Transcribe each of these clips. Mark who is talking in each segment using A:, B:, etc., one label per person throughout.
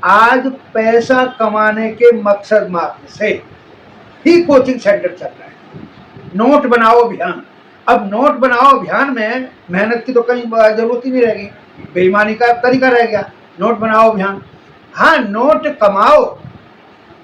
A: आज पैसा कमाने के मकसद मात्र से ही कोचिंग सेंटर चल रहा है। नोट बनाओ अभियान। अब नोट बनाओ अभियान में मेहनत की तो कहीं जरूरत ही नहीं रहेगी, बेईमानी का तरीका रह गया। नोट बनाओ अभियान, हाँ नोट कमाओ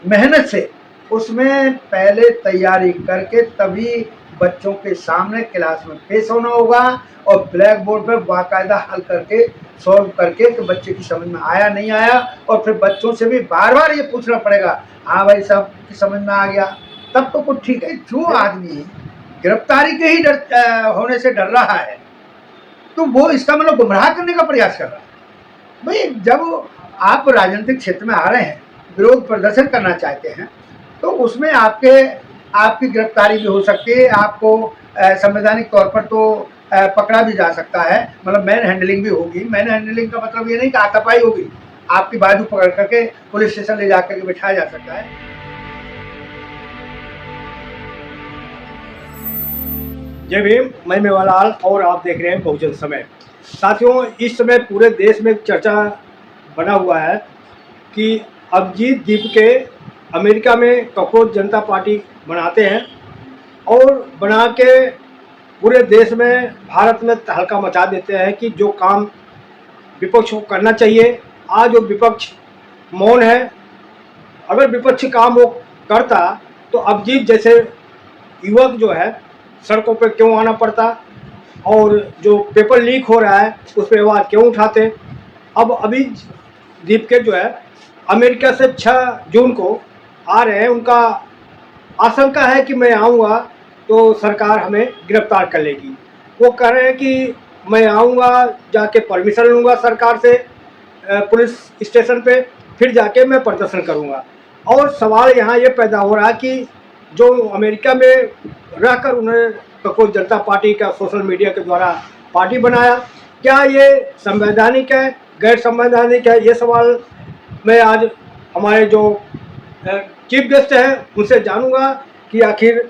A: मेहनत से, उसमें पहले तैयारी करके तभी बच्चों के सामने क्लास में पेश होना होगा और ब्लैक बोर्ड पर बाकायदा हल करके सॉल्व करके कि बच्चे की समझ में आया नहीं आया, और फिर बच्चों से भी बार बार ये पूछना पड़ेगा, हाँ भाई सब की समझ में आ गया, तब तो कुछ ठीक है। जो आदमी गिरफ्तारी के ही होने से डर रहा है तो वो इसका मतलब गुमराह करने का प्रयास कर रहा है। भाई जब आप राजनीतिक क्षेत्र में आ रहे हैं, विरोध प्रदर्शन करना चाहते हैं, तो उसमें आपकी गिरफ्तारी भी हो सकती है, आपको संवैधानिक तौर पर तो पकड़ा भी जा सकता है, मतलब मैन हैंडलिंग भी होगी। मैन हैंडलिंग का मतलब ये नहीं कि हाथापाई होगी, आपकी बाजू पकड़ करके पुलिस स्टेशन ले जाकर के बिठाया जा सकता है।
B: जय भीम, मैं मेवालाल और आप देख रहे हैं बहुजन समय। साथियों, इस समय पूरे देश में चर्चा बना हुआ है कि अभिजीत दीपके अमेरिका में कॉकरोच जनता पार्टी बनाते हैं और बना के पूरे देश में भारत में तहलका मचा देते हैं कि जो काम विपक्ष को करना चाहिए, आज वो विपक्ष मौन है। अगर विपक्षी काम वो करता तो अभिजीत जैसे युवक जो है सड़कों पर क्यों आना पड़ता, और जो पेपर लीक हो रहा है उस पर आवाज़ क्यों उठाते। अब अभिजीत दीपके जो है अमेरिका से 6 जून को आ रहे हैं। उनका आशंका है कि मैं आऊँगा तो सरकार हमें गिरफ्तार कर लेगी। वो कह रहे हैं कि मैं आऊँगा, जाके परमिशन लूँगा सरकार से पुलिस स्टेशन पे, फिर जाके मैं प्रदर्शन करूँगा। और सवाल यहाँ ये पैदा हो रहा है कि जो अमेरिका में रहकर उन्होंने कॉकरोच जनता पार्टी का सोशल मीडिया के द्वारा पार्टी बनाया, क्या ये संवैधानिक है, गैर संवैधानिक है? ये सवाल मैं आज हमारे जो चीफ गेस्ट हैं उनसे जानूंगा कि आखिर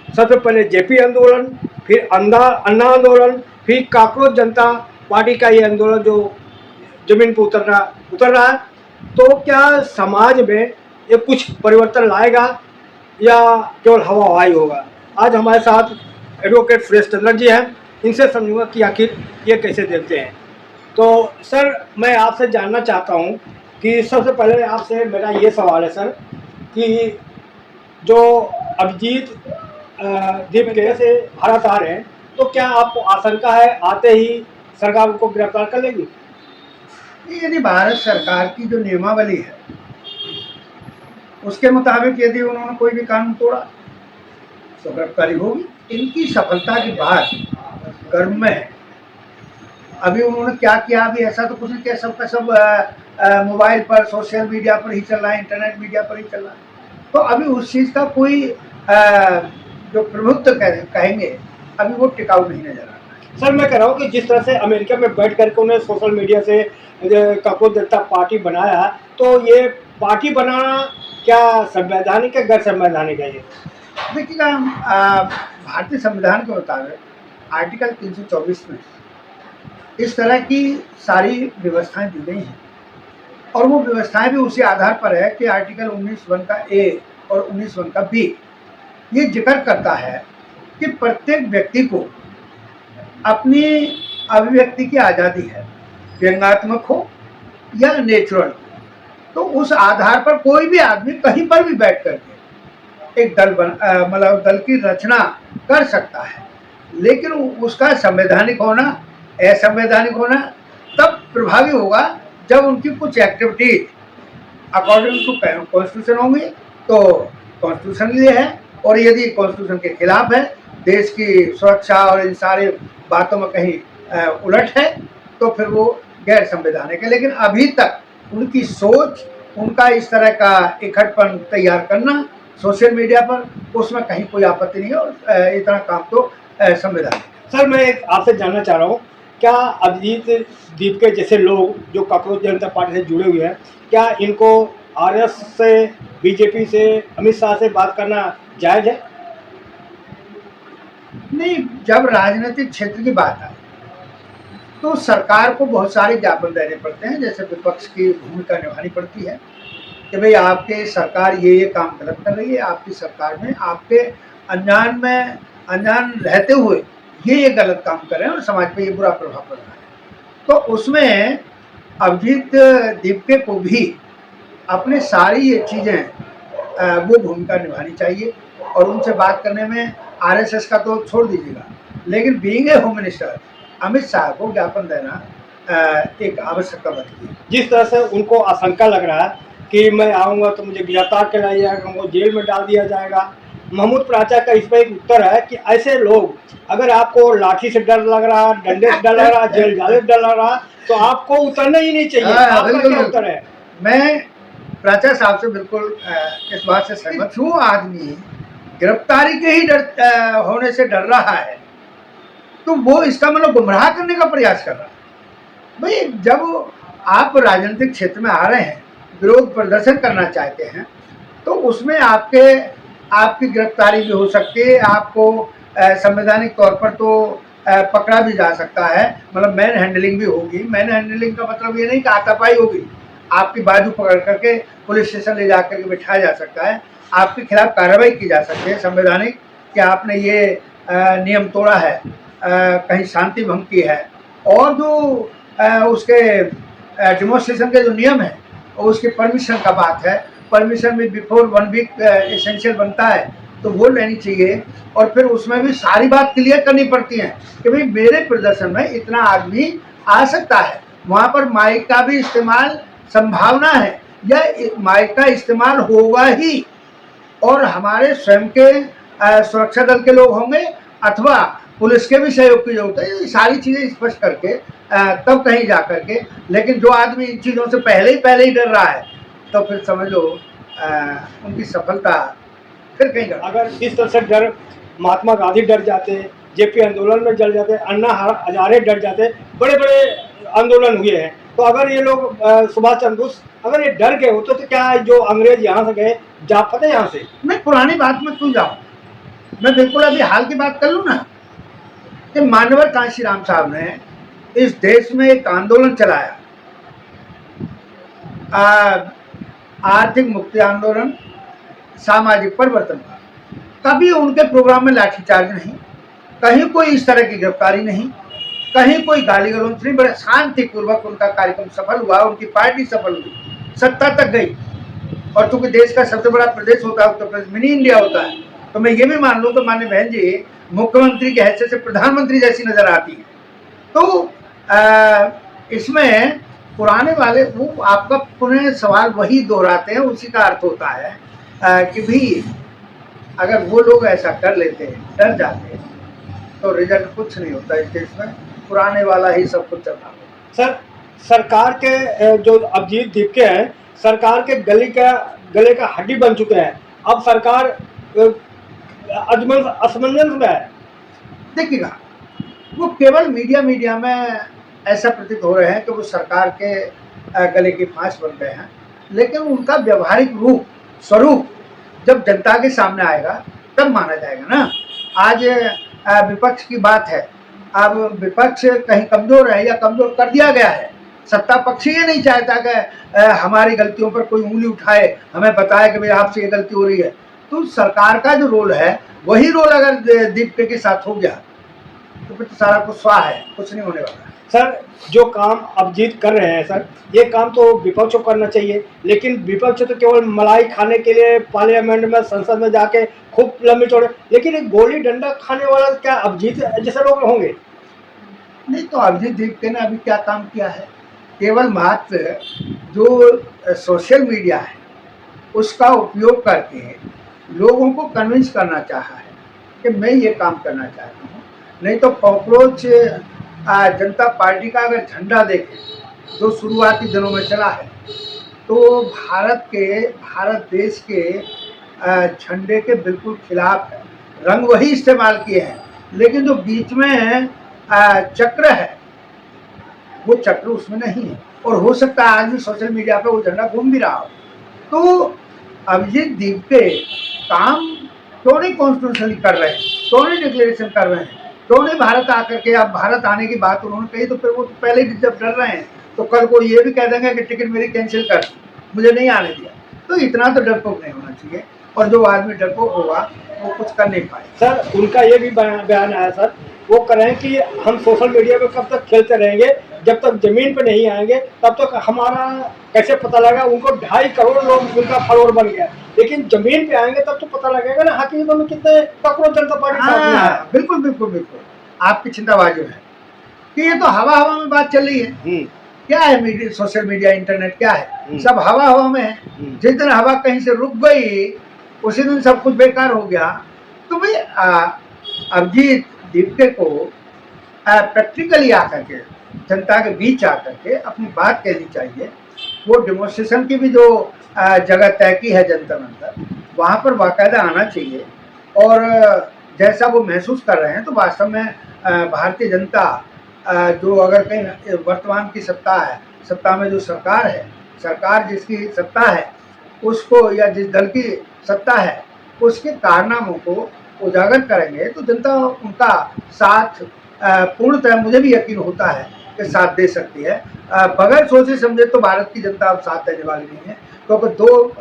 B: सबसे पहले जेपी आंदोलन, फिर अन्ना आंदोलन, फिर कॉकरोच जनता पार्टी का ये आंदोलन जो जमीन पर उतर रहा है, तो क्या समाज में ये कुछ परिवर्तन लाएगा या केवल हवा हवाई होगा? आज हमारे साथ एडवोकेट सुरेश चंद्र जी हैं, इनसे समझूंगा कि आखिर ये कैसे देखते हैं। तो सर, मैं आपसे जानना चाहता हूं कि सबसे पहले आपसे मेरा ये सवाल है सर कि जो अभिजीत दीपके से भारत आ रहे हैं, तो क्या आपको आशंका है आते ही सरकार उनको गिरफ्तार कर लेगी?
A: यदि भारत सरकार की जो नियमावली है उसके मुताबिक यदि उन्होंने कोई भी कानून तोड़ा तो गिरफ्तारी होगी। इनकी सफलता की बात गर्व में है। अभी उन्होंने क्या किया, अभी ऐसा तो कुछ नहीं किया, सबका सब मोबाइल पर, सोशल मीडिया पर ही चल रहा है, इंटरनेट मीडिया पर ही चल रहा है। तो अभी उस चीज़ का कोई जो प्रभुत्व कहेंगे अभी वो टिकाऊ नहीं नजर आ रहा है।
B: सर, मैं कह रहा हूँ कि जिस तरह से अमेरिका में बैठ करके उन्हें सोशल मीडिया से कॉकरोच जनता पार्टी बनाया, तो ये पार्टी बनाना क्या संवैधानिक है, गैर संवैधानिक है? ये
A: देखिएगा, भारतीय संविधान के मुताबिक आर्टिकल 324 में इस तरह की सारी व्यवस्थाएं दी गई हैं, और वो व्यवस्थाएं भी उसी आधार पर है कि आर्टिकल 19(1) का ए और 19(1) का बी ये जिक्र करता है कि प्रत्येक व्यक्ति को अपनी अभिव्यक्ति की आज़ादी है, व्यंग्यात्मक हो या नेचुरल। तो उस आधार पर कोई भी आदमी कहीं पर भी बैठ करके एक दल मतलब दल की रचना कर सकता है, लेकिन उसका संवैधानिक होना, असंवैधानिक होना तब प्रभावी होगा जब उनकी कुछ एक्टिविटी अकॉर्डिंग टू कॉन्स्टिट्यूशन होंगी तो कॉन्स्टिट्यूशन लिए है, और यदि कॉन्स्टिट्यूशन के खिलाफ है, देश की सुरक्षा और इन सारी बातों में कहीं उलट है, तो फिर वो गैर संवैधानिक है। लेकिन अभी तक उनकी सोच, उनका इस तरह का इकट्ठपन तैयार करना सोशल मीडिया पर, उसमें कहीं कोई आपत्ति नहीं है, और इतना काम तो संवैधानिक है।
B: सर, मैं एक आपसे जानना चाह रहा हूँ, क्या अभिजीत दीपके जैसे लोग जो कॉकरोच जनता पार्टी से जुड़े हुए हैं, क्या इनको आरएस से, बीजेपी से, अमित शाह से बात करना जायज़ है?
A: नहीं, जब राजनीतिक क्षेत्र की बात आए तो सरकार को बहुत सारे ज्ञापन देने पड़ते हैं, जैसे विपक्ष की भूमिका निभानी पड़ती है कि भाई आपके सरकार ये काम गलत कर रही है, आपकी सरकार में आपके अनजान रहते हुए ये गलत काम कर रहे हैं और समाज पे ये बुरा प्रभाव पड़ रहा है। तो उसमें अभिजीत दीपके को भी अपने सारी ये चीज़ें वो भूमिका निभानी चाहिए और उनसे बात करने में आरएसएस का तो छोड़ दीजिएगा, लेकिन being a home minister Amit Shah को ज्ञापन देना एक आवश्यकता बनती है।
B: जिस तरह से उनको आशंका लग रहा है कि मैं आऊँगा तो मुझे गिरफ्तार कर लिया जाएगा, मुझे जेल में डाल दिया जाएगा, महमूद प्राचा का इस पर एक उत्तर है कि ऐसे लोग, अगर आपको लाठी से डर लग रहा, डंडे से डर लग रहा, जेल जाने से डर लग रहा, तो आपको उतरना ही नहीं चाहिए। आपका क्या उत्तर है?
A: मैं प्राचा साहब से बिल्कुल इस बात से सहमत। जो आदमी गिरफ्तारी के ही होने से डर रहा है तो वो इसका मतलब गुमराह करने का प्रयास कर रहा है। भाई जब आप राजनीतिक क्षेत्र में आ रहे हैं, विरोध प्रदर्शन करना चाहते हैं, तो उसमें आपकी गिरफ्तारी भी हो सकती है, आपको संवैधानिक तौर पर तो पकड़ा भी जा सकता है, मतलब मैन हैंडलिंग भी होगी। मैन हैंडलिंग का मतलब ये नहीं कि हाथापाई होगी, आपकी बाजू पकड़ करके पुलिस स्टेशन ले जाकर के बिठाया जा सकता है, आपके खिलाफ कार्रवाई की जा सकती है संवैधानिक कि आपने ये नियम तोड़ा है, कहीं शांति भंग की है, और जो उसके डेमोन्स्ट्रेशन के जो नियम है और उसके परमिशन का बात है, परमिशन में बिफोर 1 वीक एसेंशियल बनता है तो वो लेनी चाहिए। और फिर उसमें भी सारी बात क्लियर करनी पड़ती है कि भाई मेरे प्रदर्शन में इतना आदमी आ सकता है, वहाँ पर माइक का भी इस्तेमाल संभावना है या माइक का इस्तेमाल होगा ही, और हमारे स्वयं के सुरक्षा दल के लोग होंगे अथवा पुलिस के भी सहयोग की जरूरत है। ये सारी चीज़ें स्पष्ट करके तब कहीं जा करके, लेकिन जो आदमी इन चीज़ों से पहले ही डर रहा है तो फिर समझ लो उनकी सफलता फिर कहीं कर।
B: अगर इस तरह से डर महात्मा गांधी डर जाते, जेपी आंदोलन में जल जाते, अन्ना हजारे डर जाते, बड़े बड़े आंदोलन हुए हैं, तो अगर ये लोग सुभाष चंद्र बोस अगर ये डर गए होते तो क्या जो अंग्रेज यहाँ से गए जा पाते यहाँ से?
A: मैं पुरानी बात में क्यों जाऊँ, मैं बिल्कुल अभी हाल की बात कर लूँ ना कि मानवर कांशीराम साहब ने इस देश में एक आंदोलन चलाया, आर्थिक मुक्ति आंदोलन, सामाजिक परिवर्तन का। कभी उनके प्रोग्राम में लाठीचार्ज नहीं, कहीं कोई इस तरह की गिरफ्तारी नहीं, कहीं कोई गाली गलौज नहीं, बड़े शांतिपूर्वक उनका कार्यक्रम सफल हुआ, उनकी पार्टी सफल हुई, सत्ता तक गई। और चूंकि देश का सबसे बड़ा प्रदेश होता है उत्तर प्रदेश, मिनी इंडिया होता है, तो मैं ये भी मान लूँ कि माननीय बहन जी मुख्यमंत्री की हैसियत से प्रधानमंत्री जैसी नजर आती है। तो इसमें पुराने वाले वो आपका पुनः सवाल वही दोहराते हैं, उसी का अर्थ होता है कि भी अगर वो लोग ऐसा कर लेते, डर जाते, तो रिजल्ट कुछ नहीं होता इस देश में, पुराने वाला ही सब कुछ चल रहा है।
B: सर, सरकार के जो अभिजीत दीपके हैं, सरकार के गले का हड्डी बन चुके हैं, अब सरकार असमंजस में है।
A: देखिएगा, वो केवल मीडिया में ऐसा प्रतीत हो रहे हैं कि वो सरकार के गले की फांस बन गए हैं, लेकिन उनका व्यवहारिक स्वरूप जब जनता के सामने आएगा तब माना जाएगा ना। आज विपक्ष की बात है, अब विपक्ष कहीं कमजोर है या कमजोर कर दिया गया है, सत्ता पक्ष ये नहीं चाहता कि हमारी गलतियों पर कोई उंगली उठाए, हमें बताए कि भाई आपसे ये गलती हो रही है। तो सरकार का जो रोल है वही रोल अगर दीपके के साथ हो गया तो फिर तो सारा कुछ स्वाहा है, कुछ नहीं होने वाला।
B: सर, जो काम अभिजीत कर रहे हैं सर, ये काम तो विपक्ष को करना चाहिए, लेकिन विपक्ष तो केवल मलाई खाने के लिए पार्लियामेंट में, संसद में जाके खूब लंबी चौड़े, लेकिन एक गोली डंडा खाने वाला क्या अभिजीत जैसे लोग होंगे?
A: नहीं, तो अभिजीत दीपके ने अभी क्या काम किया है? केवल मात्र जो सोशल मीडिया है उसका उपयोग करके लोगों को कन्विंस करना चाहा है कि मैं ये काम करना चाहता हूँ। नहीं तो कॉकरोच जनता पार्टी का अगर झंडा देखें जो शुरुआती दिनों में चला है, तो भारत देश के झंडे के बिल्कुल खिलाफ है। रंग वही इस्तेमाल किए हैं, लेकिन जो बीच में चक्र है वो चक्र उसमें नहीं है, और हो सकता है आज भी सोशल मीडिया पे वो झंडा घूम भी रहा हो। तो अभिजीत दीपके काम क्यों नहीं कॉन्स्टिट्यूशनली कर रहे हैं, क्यों नहीं डिक्लेरेशन कर रहे हैं क्यों नहीं भारत आकर के, अब भारत आने की बात उन्होंने कही तो फिर वो तो पहले ही जब डर रहे हैं तो कल को ये भी कह देंगे कि टिकट मेरी कैंसिल कर, मुझे नहीं आने दिया। तो इतना तो डरपोक नहीं होना चाहिए, और जो आदमी डरपोक होगा वो कुछ कर नहीं पाए।
B: सर उनका ये भी बयान आया सर, वो कह रहे हैं कि हम सोशल मीडिया पे कब तक खेलते रहेंगे, जब तक जमीन पे नहीं आएंगे तब तक हमारा कैसे पता लगा। उनको 2.5 करोड़ लोग उनका फॉलोअर बन गया, लेकिन जमीन पे आएंगे तब तो पता लगेगा ना हकीकत में कितने करोड़ जनता पार्टी साथ में है।
A: बिल्कुल बिल्कुल बिल्कुल, आपकी चिंता वाजिब है कि ये तो हवा हवा में बात चल रही है। क्या है मीडिया, सोशल मीडिया, इंटरनेट क्या है, सब हवा हवा में है। जिस दिन हवा कहीं से रुक गई उसी दिन सब कुछ बेकार हो गया। तो भाई अभिजीत दीपके को प्रैक्टिकली आकर के, जनता के बीच आकर के अपनी बात कहनी चाहिए। वो डेमोन्स्ट्रेशन की भी जो जगह तय की है जंतर मंतर, वहाँ पर बाकायदा आना चाहिए। और जैसा वो महसूस कर रहे हैं तो वास्तव में भारतीय जनता जो अगर कहीं वर्तमान की सत्ता है, सत्ता में जो सरकार है, सरकार जिसकी सत्ता है उसको, या जिस दल की सत्ता है उसके कारनामों को उजागर करेंगे तो जनता उनका साथ पूर्णतः, मुझे भी यकीन होता है कि साथ दे सकती है। बगैर सोचे समझे तो भारत की जनता अब साथ देने वाली नहीं है, क्योंकि दो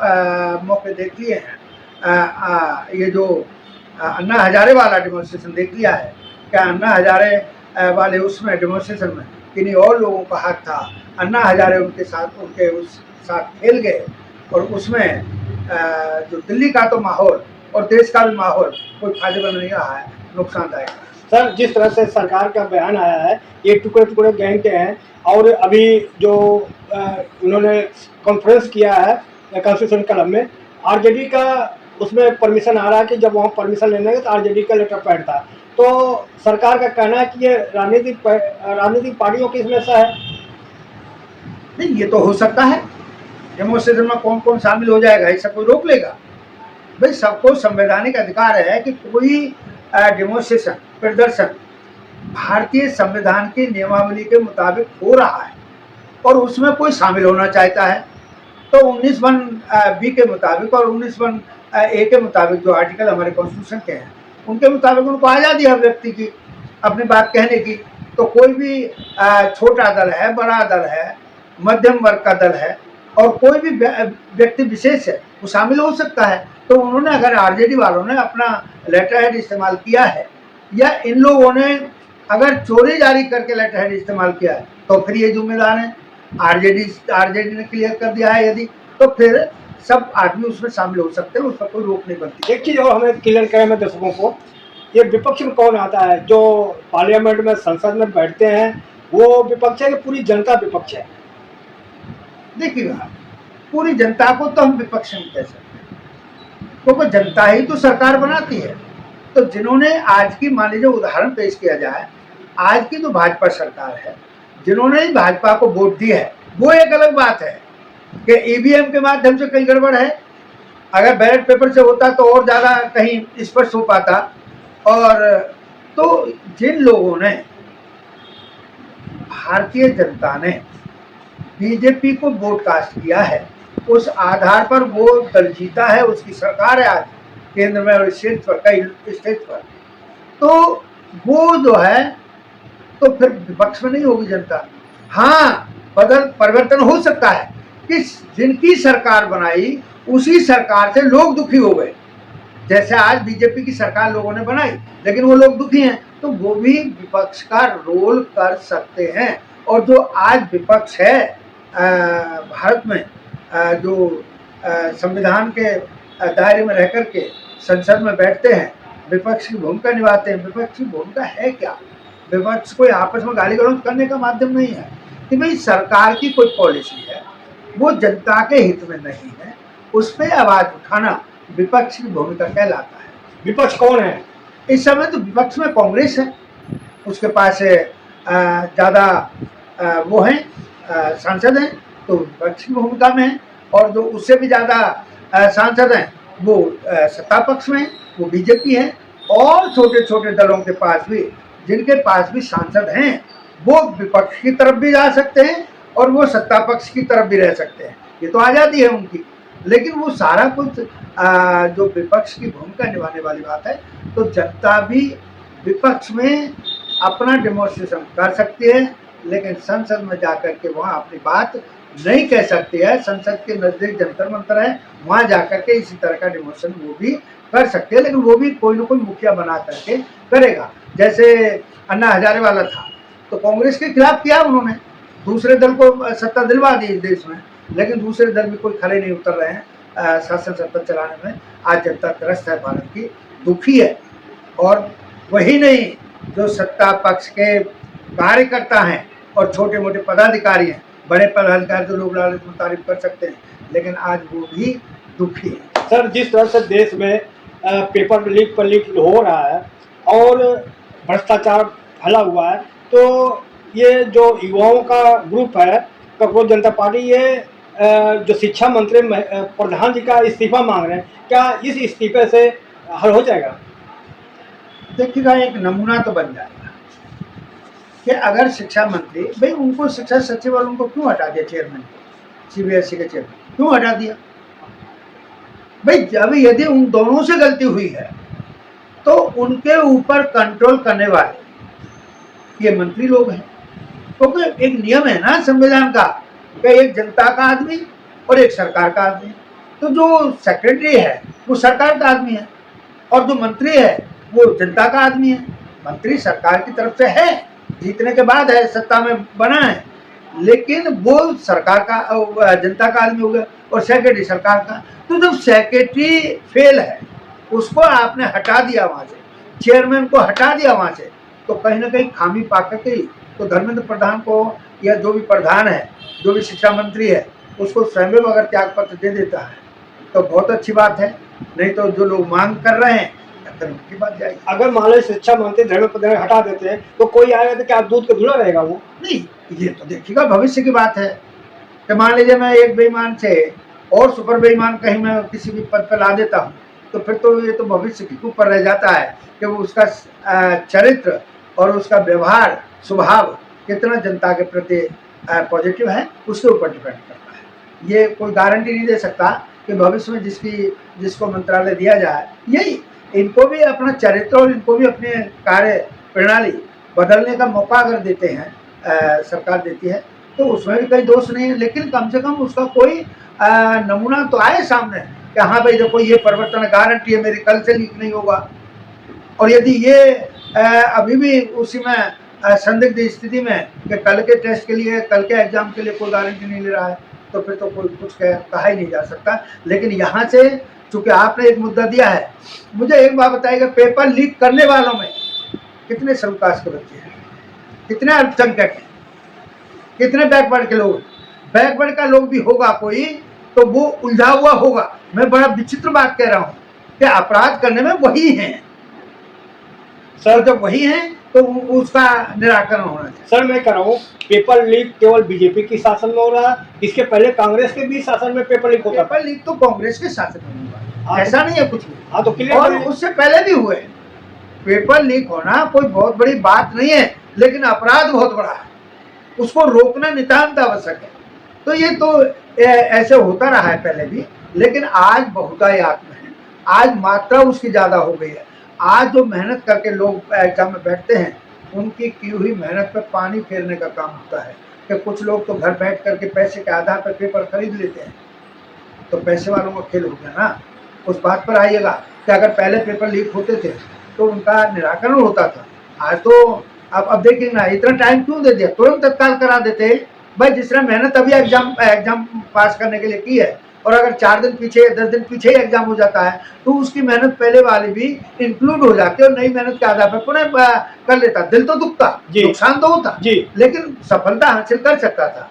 A: मौके देख लिए हैं। ये जो अन्ना हजारे वाला डेमोन्स्ट्रेशन देख लिया है, क्या अन्ना हजारे वाले उसमें डेमोन्स्ट्रेशन में किन्हीं और लोगों का हाथ था, अन्ना हजारे उनके साथ, उनके उस साथ खेल गए, और उसमें जो दिल्ली का तो माहौल और देश का भी माहौल कोई फायदेमंद नहीं रहा है, नुकसानदायक।
B: सर जिस तरह से सरकार का बयान आया है, ये टुकड़े टुकड़े गैंग के हैं, और अभी जो उन्होंने कॉन्फ्रेंस किया है कॉन्स्टिट्यूशन क्लब में, आरजेडी का उसमें परमिशन आ रहा है कि जब वहाँ परमिशन लेने गए तो आरजेडी का लेटर पैड था। तो सरकार का कहना है कि ये राजनीतिक पार्टियों की इसमें से है।
A: नहीं, ये तो हो सकता है, डेमोन्स्ट्रेशन में कौन कौन शामिल हो जाएगा, ऐसा कोई रोक लेगा? भाई सबको संवैधानिक अधिकार है कि कोई डेमोन्स्ट्रेशन, प्रदर्शन भारतीय संविधान की नियमावली के मुताबिक हो रहा है और उसमें कोई शामिल होना चाहता है तो 19(1) के मुताबिक और 19(1) के मुताबिक, जो आर्टिकल हमारे कॉन्स्टिट्यूशन के हैं उनके मुताबिक उनको आज़ादी है व्यक्ति की अपनी बात कहने की। तो कोई भी छोटा दल है, बड़ा दल है, मध्यम वर्ग का दल है, और कोई भी व्यक्ति विशेष है वो शामिल हो सकता है। तो उन्होंने, अगर आरजेडी वालों ने अपना लेटर हेड इस्तेमाल किया है, या इन लोगों ने अगर चोरी जारी करके लेटर हेड इस्तेमाल किया है, तो फिर ये जिम्मेदार है। आरजेडी ने क्लियर कर दिया है यदि, तो फिर सब आदमी उसमें शामिल हो सकते हैं, उस पर कोई रोक नहीं बनती।
B: एक चीज़ और हमें क्लियर करें मैं दर्शकों को, ये विपक्ष में कौन आता है? जो पार्लियामेंट में, संसद में बैठते हैं वो विपक्ष है कि पूरी जनता विपक्ष है?
A: देखिएगा, पूरी जनता को तो हम विपक्ष नहीं कह सकते, क्योंकि जनता ही तो सरकार बनाती है। तो जिन्होंने आज की, मान लीजिए उदाहरण पेश किया जाए, आज की जो भाजपा सरकार है, जिन्होंने ही भाजपा को वोट दी है, वो एक अलग बात है कि ईवीएम के माध्यम से कहीं गड़बड़ है, अगर बैलेट पेपर से होता तो और ज़्यादा कहीं स्पष्ट हो पाता। और तो जिन लोगों ने, भारतीय जनता ने बीजेपी को वोट कास्ट किया है, उस आधार पर वो दल जीता है, उसकी सरकार है आज केंद्र में और स्टेट पर, कई स्टेट पर, तो वो जो है तो फिर विपक्ष में नहीं होगी जनता। हाँ, परिवर्तन हो सकता है कि जिनकी सरकार बनाई उसी सरकार से लोग दुखी हो गए, जैसे आज बीजेपी की सरकार लोगों ने बनाई लेकिन वो लोग दुखी हैं, तो वो भी विपक्ष का रोल कर सकते हैं। और जो आज विपक्ष है भारत में, जो संविधान के दायरे में रह कर के संसद में बैठते हैं, विपक्ष की भूमिका निभाते हैं। विपक्ष की भूमिका है क्या? विपक्ष कोई आपस में गाली गलौज करने का माध्यम नहीं है कि भाई सरकार की कोई पॉलिसी है वो जनता के हित में नहीं है, उस पर आवाज उठाना विपक्ष की भूमिका कहलाता है।
B: विपक्ष कौन है
A: इस समय? तो विपक्ष में कांग्रेस है, उसके पास ज़्यादा वो हैं सांसद हैं, तो विपक्ष की भूमिका में है। और जो उससे भी ज़्यादा सांसद हैं वो सत्ता पक्ष में, वो बीजेपी है। और छोटे छोटे दलों के पास भी, जिनके पास भी सांसद हैं, वो विपक्ष की तरफ भी जा सकते हैं और वो सत्ता पक्ष की तरफ भी रह सकते हैं। ये तो आज़ादी है उनकी, लेकिन वो सारा कुछ जो विपक्ष की भूमिका निभाने वाली बात है, तो जनता भी विपक्ष में अपना डेमोन्स्ट्रेशन कर सकती है, लेकिन संसद में जाकर के वहाँ अपनी बात नहीं कह सकती है। संसद के नज़दीक जंतर मंतर है, वहाँ जाकर के इसी तरह का डेमोन्स्ट्रेशन वो भी कर सकते हैं, लेकिन वो भी कोई ना कोई मुखिया बना करके करेगा। जैसे अन्ना हजारे वाला था तो कांग्रेस के खिलाफ किया उन्होंने, दूसरे दल को सत्ता दिलवा दी इस देश में, लेकिन दूसरे दल भी कोई खड़े नहीं उतर रहे हैं शासन सत्ता चलाने में। आज जनता त्रस्त है, भारत की दुखी है। और वही नहीं, जो सत्ता पक्ष के कार्यकर्ता हैं और छोटे मोटे पदाधिकारी हैं, बड़े पदाधिकारी तो लोग लालच में तारीफ कर सकते हैं, लेकिन आज वो भी दुखी है।
B: सर, जिस तरह से देश में पेपर लीक पर लीक हो रहा है और भ्रष्टाचार फैला हुआ है, तो ये जो युवाओं का ग्रुप है ककरोच जनता पार्टी, ये जो शिक्षा मंत्री प्रधान जी का इस्तीफा मांग रहे हैं, क्या इस इस्तीफे से हल हो जाएगा?
A: देखिएगा, एक नमूना तो बन जाएगा कि अगर शिक्षा मंत्री, भाई उनको शिक्षा सचिव वालों को क्यों हटा दिया, चेयरमैन सीबीएसई के चेयरमैन क्यों हटा दिया? भाई जब यदि उन दोनों से गलती हुई है तो उनके ऊपर कंट्रोल करने वाले ये मंत्री लोग हैं, क्योंकि एक नियम है ना संविधान का कि एक जनता का आदमी और एक सरकार का आदमी। तो जो सेक्रेटरी है वो सरकार का आदमी है और जो मंत्री है वो जनता का आदमी है। मंत्री सरकार की तरफ से है, जीतने के बाद है, सत्ता में बना है, लेकिन वो सरकार का जनता का आदमी हो गया और सेक्रेटरी सरकार का। तो जब सेक्रेटरी फेल है, उसको आपने हटा दिया वहां से, चेयरमैन को हटा दिया वहां से, तो कहीं ना कहीं खामी पा करके तो धर्मेंद्र प्रधान को या जो भी प्रधान है, जो भी शिक्षा मंत्री है, उसको स्वयं अगर त्याग पत्र दे देता है तो बहुत अच्छी बात है। नहीं तो जो लोग मांग कर रहे हैं फिर उनकी बात जाएगी।
B: अगर मान लो शिक्षा मंत्री धर्मेंद्र प्रधान हटा देते हैं तो कोई आएगा तो क्या दूध का धुला रहेगा? वो
A: नहीं, ये तो देखिएगा भविष्य की बात है कि मान लीजिए मैं एक बेईमान से और सुपर बेईमान कहीं मैं किसी भी पद पर ला देता हूँ, तो फिर तो ये तो भविष्य के ऊपर रह जाता है कि वो उसका चरित्र और उसका व्यवहार स्वभाव कितना जनता के प्रति पॉजिटिव है, उसके ऊपर डिपेंड करता है। ये कोई गारंटी नहीं दे सकता कि भविष्य में जिसको मंत्रालय दिया जाए, यही इनको भी अपना चरित्र और इनको भी अपने कार्य प्रणाली बदलने का मौका अगर देते हैं सरकार देती है तो उसमें भी कोई दोष नहीं है, लेकिन कम से कम उसका कोई नमूना तो आए सामने कि हाँ भाई देखो ये परिवर्तन गारंटी है मेरी, कल से लीक नहीं होगा। और यदि ये अभी भी उसी में संदिग्ध स्थिति में कि कल के टेस्ट के लिए, कल के एग्जाम के लिए कोई गारंटी नहीं ले रहा है, तो फिर तो कोई कुछ कहा ही नहीं जा सकता। लेकिन यहाँ से चूंकि आपने एक मुद्दा दिया है, मुझे एक बात बताइएगा, पेपर लीक करने वालों में कितने सरुकास के बच्चे हैं, कितने अल्पसंख्यक हैं, कितने बैकवर्ड के लोग? बैकवर्ड का लोग भी होगा कोई तो वो उलझा हुआ होगा। मैं बड़ा विचित्र बात कह रहा हूँ कि अपराध करने में वही हैं सर, जब वही हैं तो उसका निराकरण होना चाहिए।
B: सर मैं कह रहा हूँ पेपर लीक केवल बीजेपी की शासन में हो रहा है, इसके पहले कांग्रेस के भी शासन में पेपर लीक होता था।
A: पेपर लीक तो कांग्रेस के शासन में हुआ, ऐसा नहीं है कुछ भी।
B: हाँ तो क्लियर,
A: और उससे पहले भी हुए। पेपर लीक होना कोई बहुत बड़ी बात नहीं है, लेकिन अपराध बहुत बड़ा है, उसको रोकना नितांत आवश्यक है। तो ये तो ऐसे होता रहा है पहले भी, लेकिन आज बहुतायत में है, आज मात्रा उसकी ज़्यादा हो गई है। आज जो मेहनत करके लोग एग्जाम में बैठते हैं, उनकी की हुई मेहनत पर पानी फेरने का काम होता है कि कुछ लोग तो घर बैठ करके पैसे के आधार पर पेपर खरीद लेते हैं, तो पैसे वालों का खेल हो गया ना। उस बात पर आइएगा कि अगर पहले पेपर लीक होते थे तो उनका निराकरण होता था। आज तो अब देखिए ना, इतना टाइम क्यों दे दिया, तुरंत तत्काल करा देते भाई। जिसने मेहनत अभी एग्जाम पास करने के लिए की है, और अगर 4 दिन पीछे 10 दिन पीछे ही एग्जाम हो जाता है तो उसकी मेहनत पहले वाली भी इंक्लूड हो जाती है और नई मेहनत के आधार पर पुनः कर लेता। दिल तो दुखता, नुकसान तो होता, लेकिन सफलता हासिल कर सकता था।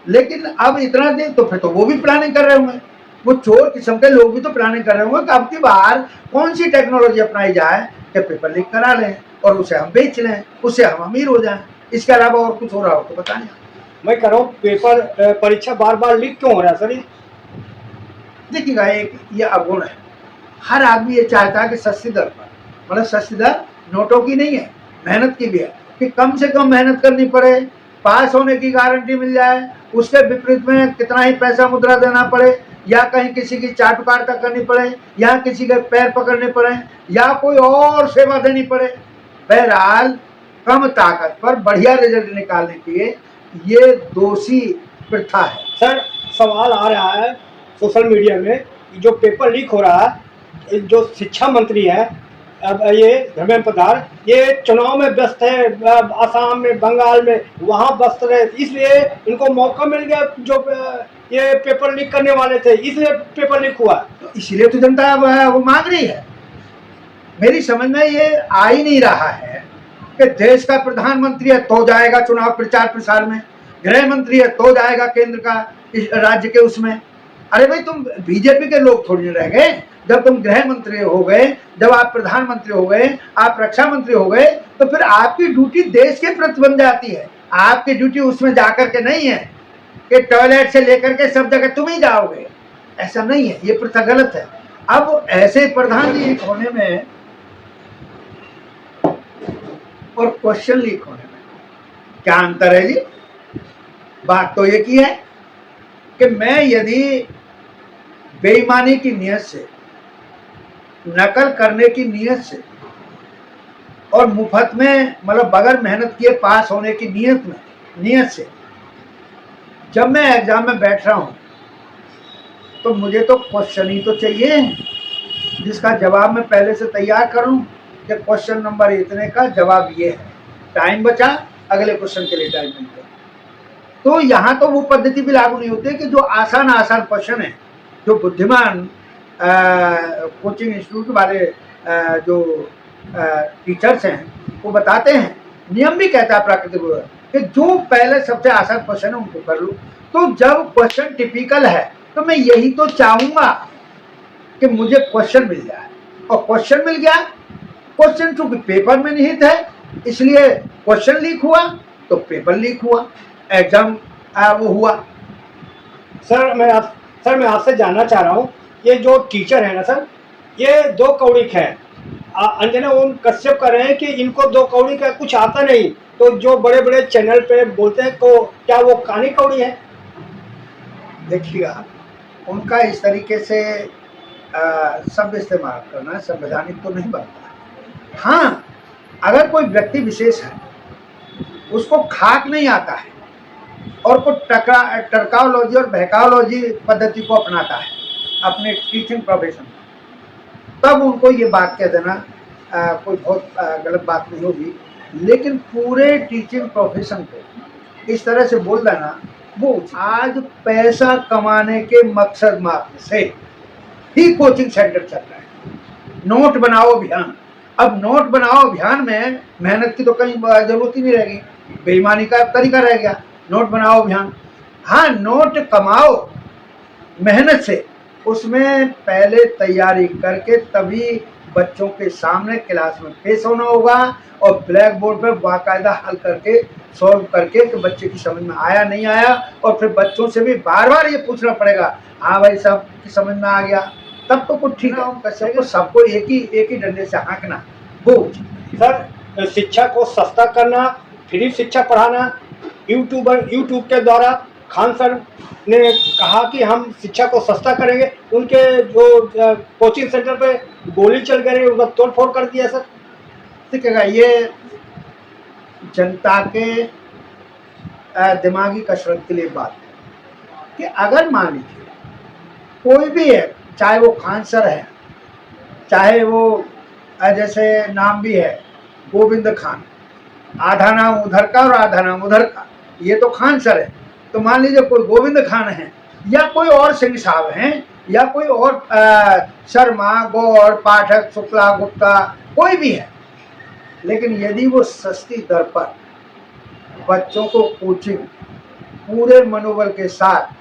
A: लेकिन अब इतना दिन तो फिर तो वो भी प्लानिंग कर रहे होंगे, वो चोर किस्म के लोग भी तो प्लानिंग कर रहे होंगे कि अब की बार कौन सी टेक्नोलॉजी अपनाई जाए कि पेपर लीक करा लें और उसे हम बेच लें, उससे हम अमीर हो जाएं। इसके अलावा और कुछ हो रहा हो तो बताएं।
B: मैं कह रहा हूँ पेपर परीक्षा बार बार लीक क्यों हो रहा है सर?
A: देखिएगा, एक ये अवगुण है। हर आदमी ये चाहता है कि सस्ती दर पर, मतलब सस्ती दर नोटों की नहीं है, मेहनत की भी है, कि कम से कम मेहनत करनी पड़े, पास होने की गारंटी मिल जाए, उसके विपरीत में कितना ही पैसा मुद्रा देना पड़े, या कहीं किसी की चाटुकारिता करनी पड़े, या किसी के पैर पकड़ने पड़े, या कोई और सेवा देनी पड़े, बहरहाल कम ताकत पर बढ़िया रिजल्ट निकालने के लिए ये दोषी प्रथा है।
B: सर सवाल आ रहा है सोशल मीडिया में, जो पेपर लीक हो रहा है, जो शिक्षा मंत्री है अब ये धर्मेंद्र प्रधान, ये चुनाव में व्यस्त है, असम में, बंगाल में, वहाँ व्यस्त रहे, इसलिए इनको मौका मिल गया, जो ये पेपर लीक करने वाले थे, इसलिए पेपर लीक हुआ।
A: तो इसलिए तो जनता वो मांग रही है। मेरी समझ में ये आ ही नहीं रहा है कि देश का प्रधानमंत्री है तो जाएगा चुनाव प्रचार प्रसार में, गृह मंत्री है तो जाएगा केंद्र का राज्य के उसमें। अरे भाई, तुम बीजेपी के लोग थोड़ी रह गए। जब तुम गृह मंत्री हो गए, जब आप प्रधानमंत्री हो गए, आप रक्षा मंत्री हो गए, तो फिर आपकी ड्यूटी देश के प्रति बन जाती है। आपकी ड्यूटी उसमें जाकर के नहीं है कि टॉयलेट से लेकर के सब जगह तुम ही जाओगे, ऐसा नहीं है, ये प्रथा गलत है। अब ऐसे प्रधान लीक होने में और क्वेश्चन लीक होने में क्या अंतर है जी? बात तो ये की है कि मैं यदि बेईमानी की नीयत से, नकल करने की नीयत से और मुफ्त में मतलब बगैर मेहनत किए पास होने की नीयत से जब मैं एग्जाम में बैठ रहा हूं, तो मुझे तो क्वेश्चन ही तो चाहिए जिसका जवाब मैं पहले से तैयार करूं कि क्वेश्चन नंबर इतने का जवाब ये है, टाइम बचा, अगले क्वेश्चन के लिए टाइम मिलता है। तो यहाँ तो वो पद्धति भी लागू नहीं होती कि जो आसान क्वेश्चन है, जो बुद्धिमान कोचिंग इंस्टीट्यूट वाले जो टीचर्स हैं वो बताते हैं, नियम भी कहता है प्राकृतिक कि जो पहले सबसे आसान क्वेश्चन है उनको कर लो। तो जब क्वेश्चन टिपिकल है तो मैं यही तो चाहूंगा कि मुझे क्वेश्चन मिल जाए, और क्वेश्चन मिल गया। क्वेश्चन चूंकि पेपर में निहित है इसलिए क्वेश्चन लीक हुआ, तो पेपर लीक हुआ, एग्जाम वो हुआ।
B: सर मैं आपसे जानना चाह रहा हूँ, ये जो टीचर है ना सर, ये दो कौड़ी है, अंजना ओम कश्यप कर रहे हैं कि इनको दो कौड़ी का कुछ आता नहीं, तो जो बड़े बड़े चैनल पे बोलते हैं को क्या वो कानी कौड़ी है?
A: देखिएगा, उनका इस तरीके से शब्द इस्तेमाल करना संवैधानिक तो नहीं बनता। हाँ, अगर कोई व्यक्ति विशेष है, उसको खाक नहीं आता है और कोई टर्काओलॉजी और बहकाओलॉजी पद्धति को अपनाता है अपने टीचिंग प्रोफेशन में, तब उनको ये बात कह देना कोई बहुत गलत बात नहीं होगी। लेकिन पूरे टीचिंग प्रोफेशन को इस तरह से बोल देना, वो आज पैसा कमाने के मकसद मात्र से ही कोचिंग सेंटर चल रहा है। नोट बनाओ अभियान, अब नोट बनाओ अभियान में मेहनत की तो कहीं जरूरत ही नहीं रहेगी, बेईमानी का तरीका रह गया। नोट बनाओ अभियान, हाँ नोट कमाओ मेहनत से, उसमें पहले तैयारी करके तभी बच्चों के सामने क्लास में पेश होना होगा और ब्लैक बोर्ड पर बाकायदा हल करके सॉल्व करके कि बच्चे की समझ में आया नहीं आया, और फिर बच्चों से भी बार बार ये पूछना पड़ेगा, हाँ भाई सब की समझ में आ गया, तब तो कुछ ठीक है। सबको एक ही डंडे से हाँकना वो।
B: सर शिक्षा को सस्ता करना, फ्री शिक्षा पढ़ाना, यूट्यूब के द्वारा खान सर ने कहा कि हम शिक्षा को सस्ता करेंगे, उनके जो कोचिंग सेंटर पे गोली चल गई, उनका तोड़ फोड़ कर दिया। सर
A: देखिएगा, ये जनता के दिमागी कसरत के लिए बात है कि अगर मान लीजिए कोई भी है, चाहे वो खान सर है, चाहे वो जैसे नाम भी है गोविंद खान, आधा नाम उधर का और आधा नाम उधर का, ये तो खान सर है, तो मान लीजिए कोई गोविंद खान है या कोई और सिंह साहब हैं या कोई और शर्मा, गौड़, पाठक, शुक्ला, गुप्ता, कोई भी है, लेकिन यदि वो सस्ती दर पर बच्चों को कोचिंग पूरे मनोबल के साथ,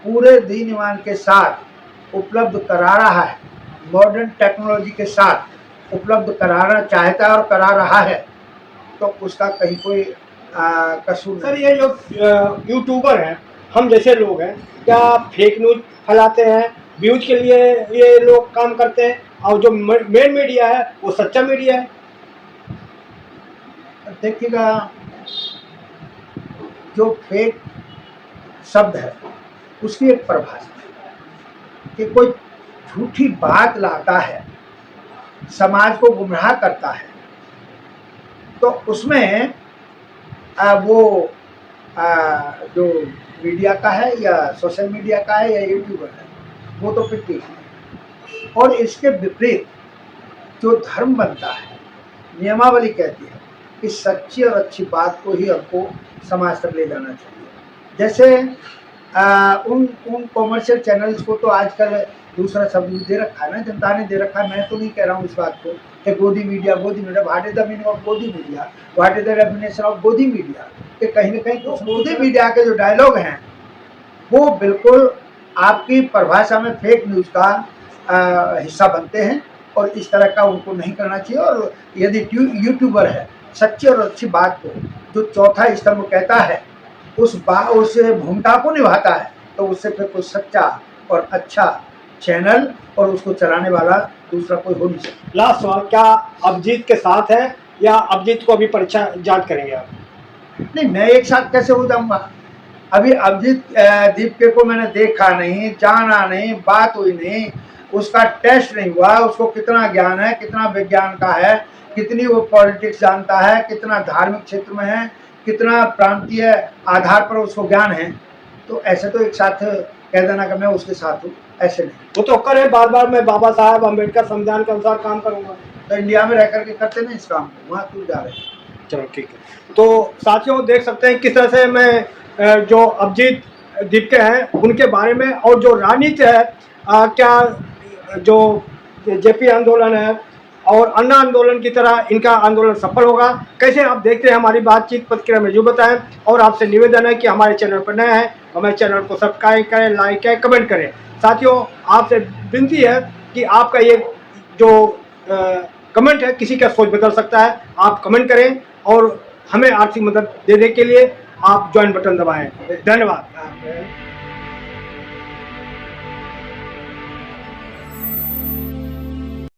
A: पूरे दीन ईमान के साथ उपलब्ध करा रहा है, मॉडर्न टेक्नोलॉजी के साथ उपलब्ध कराना चाहता है और करा रहा है, तो उसका कहीं कोई कसूर नहीं।
B: सर ये जो यूट्यूबर हैं, हम जैसे लोग हैं, क्या फेक न्यूज फैलाते हैं, व्यूज के लिए ये लोग काम करते हैं, और जो मेन मीडिया है वो सच्चा मीडिया है?
A: देखिएगा, जो फेक शब्द है उसकी एक परिभाषा है कि कोई झूठी बात लाता है, समाज को गुमराह करता है, तो उसमें वो जो मीडिया का है या सोशल मीडिया का है या यूट्यूबर है, वो तो फिर ठीक है। और इसके विपरीत जो धर्म बनता है, नियमावली कहती है कि सच्ची और अच्छी बात को ही हमको समाज तक ले जाना चाहिए। जैसे उन कॉमर्शियल चैनल्स को तो आजकल दूसरा शब्द दे रखा है ना, जनता ने दे रखा है। मैं तो नहीं कह रहा हूँ इस बात को कि godi media, what is the meaning of godi media, what is the definition of godi media. कि कहीं ना कहीं तो गोदी मीडिया के जो डायलॉग हैं वो बिल्कुल आपकी परिभाषा में फेक न्यूज़ का हिस्सा बनते हैं, और इस तरह का उनको नहीं करना चाहिए। और यदि यूट्यूबर है सच्ची और अच्छी बात को जो चौथा स्तंभ कहता है उस भूमिका को निभाता है, तो उससे फिर कोई सच्चा और अच्छा चैनल और उसको चलाने वाला दूसरा कोई हो नहीं सकता।
B: लास्ट सवाल, क्या अभिजीत के साथ है या अभिजीत को अभी परीक्षा जांच करेंगे आप?
A: नहीं, मैं एक साथ कैसे हो जाऊंगा? अभी अभिजीत दीपके को मैंने देखा नहीं, जाना नहीं, बात हुई नहीं, उसका टेस्ट नहीं हुआ, उसको कितना ज्ञान है, कितना विज्ञान का है, कितनी वो पॉलिटिक्स जानता है, कितना धार्मिक क्षेत्र में है, कितना प्रांतीय आधार पर उसको ज्ञान है। तो ऐसे तो एक साथ कह देना कि मैं उसके साथ हूँ, ऐसे नहीं।
B: वो तो करे बार बार मैं बाबा साहब अम्बेडकर संविधान के अनुसार काम करूंगा।
A: तो इंडिया में रह करके करते नहीं इस काम को, वहाँ क्यों जा रहे हैं?
B: चलो ठीक है। तो साथियों देख सकते हैं किस तरह से मैं जो अभिजीत दीपके हैं उनके बारे में, और जो राजनीति है क्या जो जेपी आंदोलन है और अन्ना आंदोलन की तरह इनका आंदोलन सफल होगा, कैसे आप देखते हैं हमारी बातचीत प्रतिक्रिया में जो बताएं। और आपसे निवेदन है कि हमारे चैनल पर नए हैं, हमारे चैनल को सब्सक्राइब करें, लाइक करें, कमेंट करें। साथियों आपसे विनती है कि आपका ये जो कमेंट है किसी का सोच बदल सकता है, आप कमेंट करें और हमें आर्थिक मदद देने के लिए आप ज्वाइन बटन दबाएं। धन्यवाद।